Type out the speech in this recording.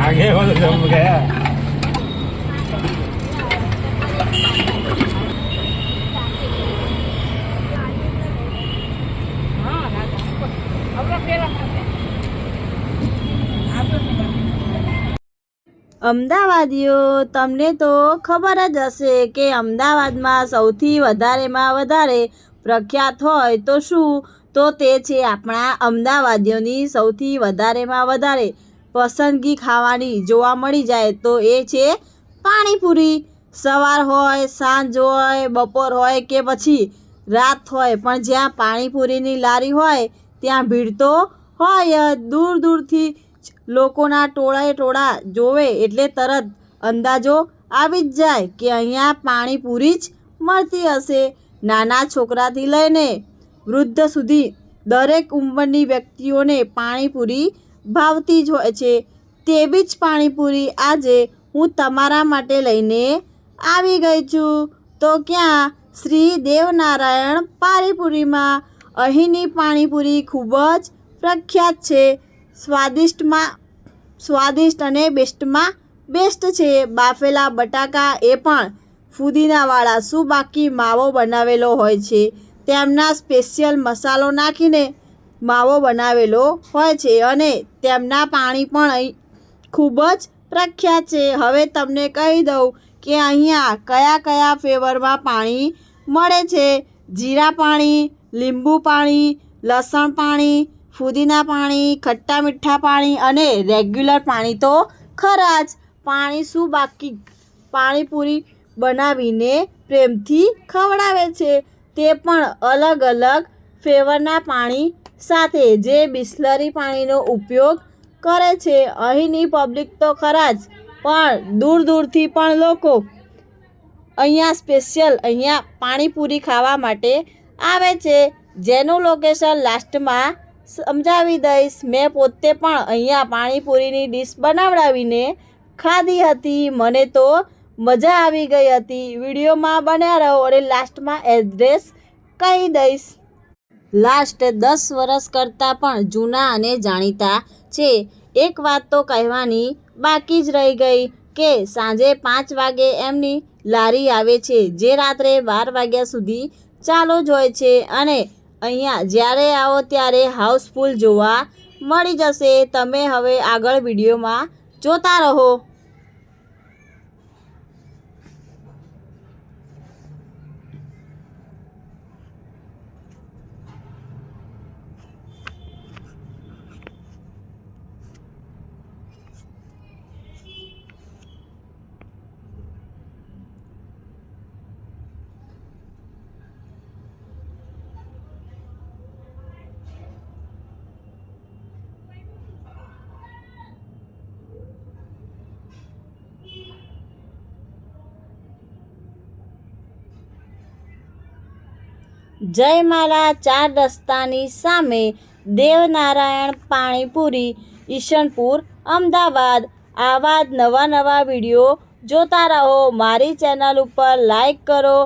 आगे वो तो जम गया। અમદાવાદીઓ, તમને તો ખબર જ હશે કે અમદાવાદમાં સૌથી વધારેમાં વધારે પ્રખ્યાત હોય તો શું? તો તે છે આપણા અમદાવાદીઓની સૌથી વધારેમાં વધારે પસંદગી ખાવાની જોવા મળી જાય તો એ છે પાણીપુરી. સવાર હોય, સાંજ હોય, બપોર હોય કે પછી રાત હોય, પણ જ્યાં પાણીપુરીની લારી હોય ત્યાં ભીડ તો હોય. દૂર દૂરથી લોકોના ટોળાએ ટોળા જોવે એટલે તરત અંદાજો આવી જ જાય કે અહીંયા પાણીપુરી જ મળતી હશે. નાના છોકરાથી લઈને વૃદ્ધ સુધી દરેક ઉંમરની વ્યક્તિઓને પાણીપુરી ભાવતી જ હોય છે. તેવી જ પાણીપુરી આજે હું તમારા માટે લઈને આવી ગઈ છું. તો ક્યાં? શ્રી દેવનારાયણ પાણીપુરીમાં. અહીંની પાણીપુરી ખૂબ જ પ્રખ્યાત છે. સ્વાદિષ્ટ અને બેસ્ટમાં બેસ્ટ છે. બાફેલા બટાકા એ પણ ફુદીનાવાળા સુબાકી માવો બનાવેલો હોય છે. તેમના સ્પેશિયલ મસાલો નાખીને માવો બનાવેલો હોય છે અને તેમના પાણી પણ અહીં ખૂબ જ પ્રખ્યાત છે. હવે તમને કહી દઉં કે અહીંયા કયા કયા ફ્લેવરમાં પાણી મળે છે. જીરા પાણી, લીંબુ પાણી, લસણ પાણી, ફુદીના પાણી, ખટ્ટા મીઠા પાણી અને રેગ્યુલર પાણી તો ખરા જ. પાણી શું બાકી પાણીપુરી બનાવીને પ્રેમથી ખવડાવે છે, તે પણ અલગ અલગ ફ્લેવરના પાણી સાથે, જે બિસ્લરી પાણીનો ઉપયોગ કરે છે. અહીંની પબ્લિક તો ખરા જ, પણ દૂર દૂરથી પણ લોકો અહીંયા સ્પેશિયલ અહીંયા પાણીપુરી ખાવા માટે આવે છે. જેનું લોકેશન લાસ્ટમાં સમજાવી દઈશ. મેં પોતે પણ અહીંયા પાણીપુરીની ડીશ બનાવડાવીને ખાધી હતી. મને તો મજા આવી ગઈ હતી. વિડીયોમાં બન્યા રહો અને લાસ્ટમાં એડ્રેસ કહી દઈશ. લાસ્ટ 10 વર્ષ કરતાં પણ જૂના અને જાણીતા છે. એક વાત તો કહેવાની બાકી જ રહી ગઈ કે સાંજે 5 વાગે એમની લારી આવે છે, જે રાત્રે 12 વાગ્યા સુધી ચાલુ જ હોય છે અને અહીંયા જ્યારે આવો ત્યારે હાઉસફુલ જોવા મળી જશે. તમે હવે આગળ વિડીયોમાં જોતા રહો. જયમાલા 4 રસ્તાની સામે દેવનારાયણ પાણીપુરી, ઈશનપુર, અમદાવાદ. આવા જ નવા વિડીયો જોતા રહો. મારી ચેનલ ઉપર લાઈક કરો,